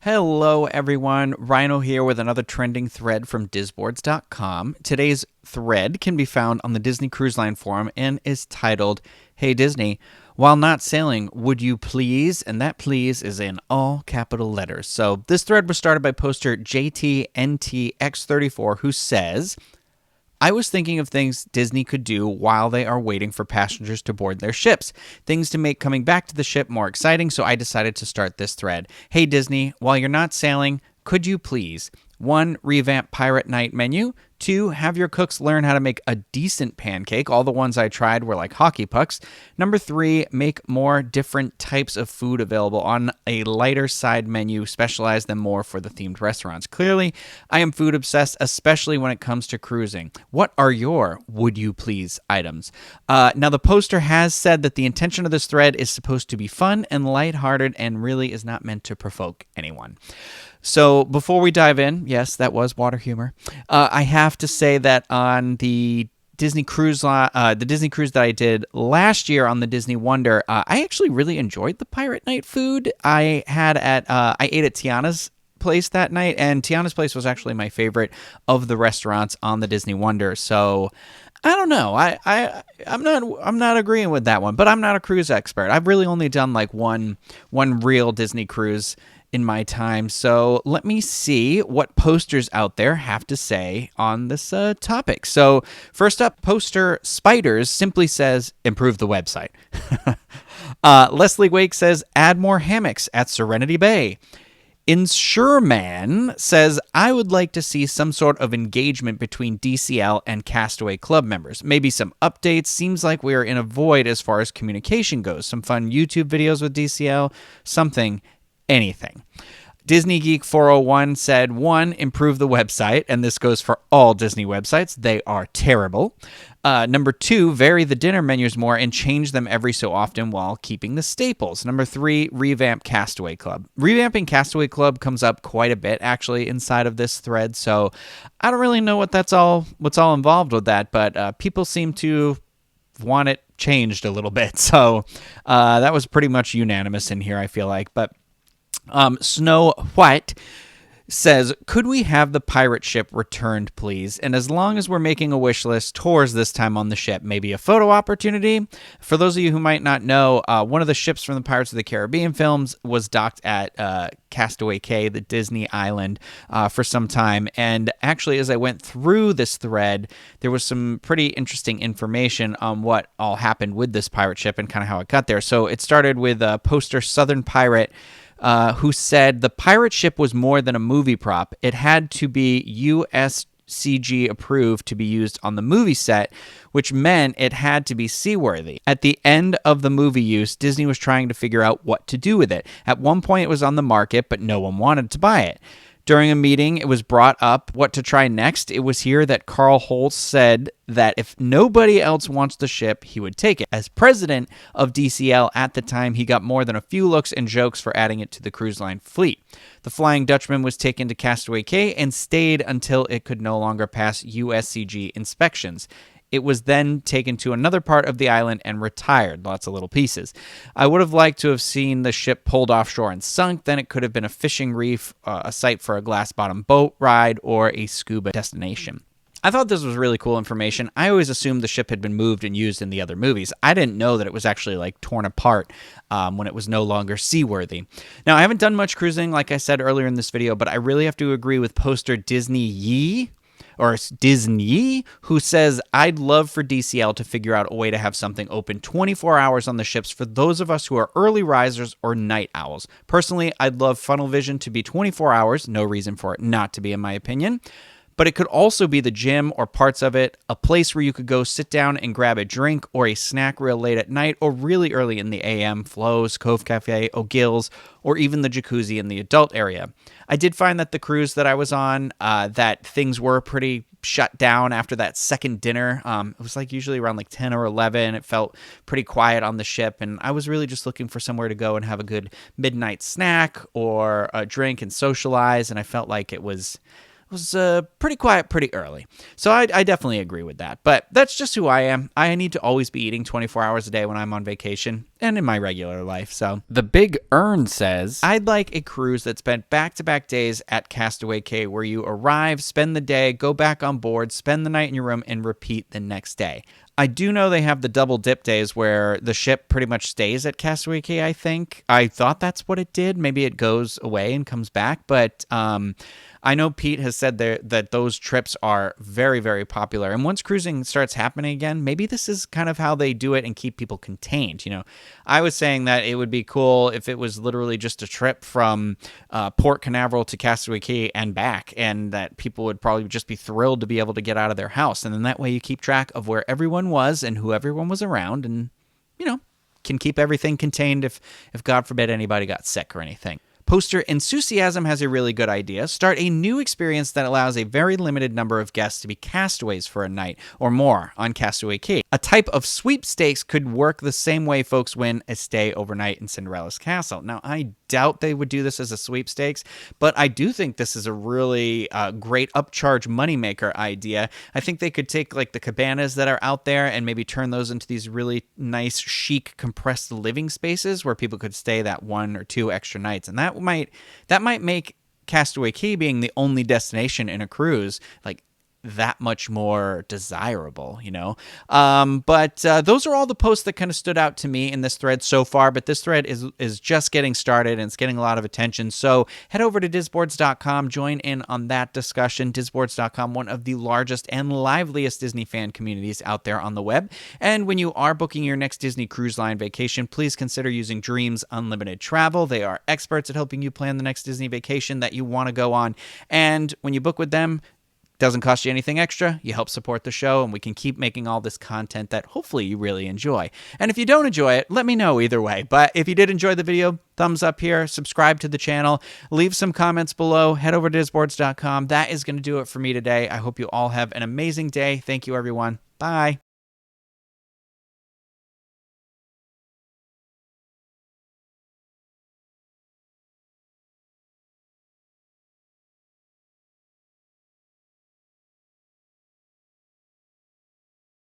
Hello, everyone. Rhino here with another trending thread from DISboards.com. Today's thread can be found on the Disney Cruise Line forum and is titled, "Hey Disney, while not sailing, would you please?" And that please is in all capital letters. So this thread was started by poster JTNTX34, who says, "I was thinking of things Disney could do while they are waiting for passengers to board their ships. Things to make coming back to the ship more exciting, so I decided to start this thread. Hey Disney, while you're not sailing, could you please 1. Revamp Pirate Night menu. 2. Have your cooks learn how to make a decent pancake. All the ones I tried were like hockey pucks. Number 3. Make more different types of food available on a lighter side menu. Specialize them more for the themed restaurants. Clearly, I am food obsessed, especially when it comes to cruising. What are your would you please items?" Now, the poster has said that the intention of this thread is supposed to be fun and lighthearted and really is not meant to provoke anyone. So before we dive in, yes, that was water humor. I have to say that on the Disney cruise that I did last year on the Disney Wonder, I actually really enjoyed the Pirate Night food. I ate at Tiana's place that night, and Tiana's place was actually my favorite of the restaurants on the Disney Wonder. So I don't know. I'm not agreeing with that one, but I'm not a cruise expert. I've really only done like one real Disney cruise in my time. So let me see what posters out there have to say on this topic. So first up, poster Spiders simply says, "Improve the website." Leslie Wake says, "Add more hammocks at Serenity Bay." Insureman says, "I would like to see some sort of engagement between DCL and Castaway Club members. Maybe some updates. Seems like we are in a void as far as communication goes. Some fun YouTube videos with DCL. Something. Anything." Disney Geek 401 said, 1. Improve the website, and this goes for all Disney websites. They are terrible. Number 2, vary the dinner menus more and change them every so often while keeping the staples. Number 3, revamp Castaway Club. Revamping Castaway Club comes up quite a bit, actually, inside of this thread, so I don't really know what's all involved with that, but people seem to want it changed a little bit, so that was pretty much unanimous in here, I feel like, but Snow White says, "Could we have the pirate ship returned, please? And as long as we're making a wish list, tours this time on the ship, maybe a photo opportunity." For those of you who might not know, one of the ships from the Pirates of the Caribbean films was docked at Castaway Cay, the Disney island, for some time. And actually, as I went through this thread, there was some pretty interesting information on what all happened with this pirate ship and kind of how it got there. So it started with poster Southern Pirate, who said the pirate ship was more than a movie prop. It had to be USCG approved to be used on the movie set, which meant it had to be seaworthy. At the end of the movie use, Disney was trying to figure out what to do with it. At one point, it was on the market, but no one wanted to buy it. During a meeting, it was brought up what to try next. It was here that Carl Holtz said that if nobody else wants the ship, he would take it. As president of DCL at the time, he got more than a few looks and jokes for adding it to the cruise line fleet. The Flying Dutchman was taken to Castaway Cay and stayed until it could no longer pass USCG inspections. It was then taken to another part of the island and retired, lots of little pieces. I would have liked to have seen the ship pulled offshore and sunk. Then it could have been a fishing reef, a site for a glass-bottom boat ride, or a scuba destination. I thought this was really cool information. I always assumed the ship had been moved and used in the other movies. I didn't know that it was actually like torn apart when it was no longer seaworthy. Now, I haven't done much cruising, like I said earlier in this video, but I really have to agree with poster Disney, who says, "I'd love for DCL to figure out a way to have something open 24 hours on the ships for those of us who are early risers or night owls. Personally, I'd love Funnel Vision to be 24 hours. No reason for it not to be, in my opinion. But it could also be the gym or parts of it, a place where you could go sit down and grab a drink or a snack real late at night or really early in the AM, Flo's, Cove Cafe, O'Gill's, or even the jacuzzi in the adult area. I did find that the cruise that I was on, that things were pretty shut down after that second dinner. It was like usually around like 10 or 11. It felt pretty quiet on the ship, and I was really just looking for somewhere to go and have a good midnight snack or a drink and socialize, and I felt like it was was pretty quiet pretty early. So I definitely agree with that. But that's just who I am. I need to always be eating 24 hours a day when I'm on vacation and in my regular life. So the Big Earn says, I'd like a cruise that spent back-to-back days at Castaway Cay where you arrive, spend the day, go back on board, spend the night in your room, and repeat the next day. I do know they have the double dip days where the ship pretty much stays at Castaway Cay, I think. I thought that's what it did. Maybe it goes away and comes back, but I know Pete has said that those trips are very, very popular. And once cruising starts happening again, maybe this is kind of how they do it and keep people contained. You know, I was saying that it would be cool if it was literally just a trip from Port Canaveral to Castaway Cay and back, and that people would probably just be thrilled to be able to get out of their house. And then that way you keep track of where everyone was and who everyone was around, and, you know, can keep everything contained if God forbid anybody got sick or anything. Poster Enthusiasm has a really good idea. Start a new experience that allows a very limited number of guests to be castaways for a night or more on Castaway Cay. A type of sweepstakes could work the same way folks win a stay overnight in Cinderella's castle. Now, I doubt they would do this as a sweepstakes, but I do think this is a really great upcharge moneymaker idea. I think they could take like the cabanas that are out there and maybe turn those into these really nice, chic, compressed living spaces where people could stay that 1 or 2 extra nights. And that might make Castaway Cay being the only destination in a cruise like that much more desirable, you know? But those are all the posts that kind of stood out to me in this thread so far, but this thread is just getting started and it's getting a lot of attention. So head over to DISboards.com, join in on that discussion. DISboards.com, one of the largest and liveliest Disney fan communities out there on the web. And when you are booking your next Disney Cruise Line vacation, please consider using Dreams Unlimited Travel. They are experts at helping you plan the next Disney vacation that you want to go on. And when you book with them, doesn't cost you anything extra. You help support the show, and we can keep making all this content that hopefully you really enjoy. And if you don't enjoy it, let me know either way. But if you did enjoy the video, thumbs up here, subscribe to the channel, leave some comments below, head over to disboards.com. That is going to do it for me today. I hope you all have an amazing day. Thank you, everyone. Bye.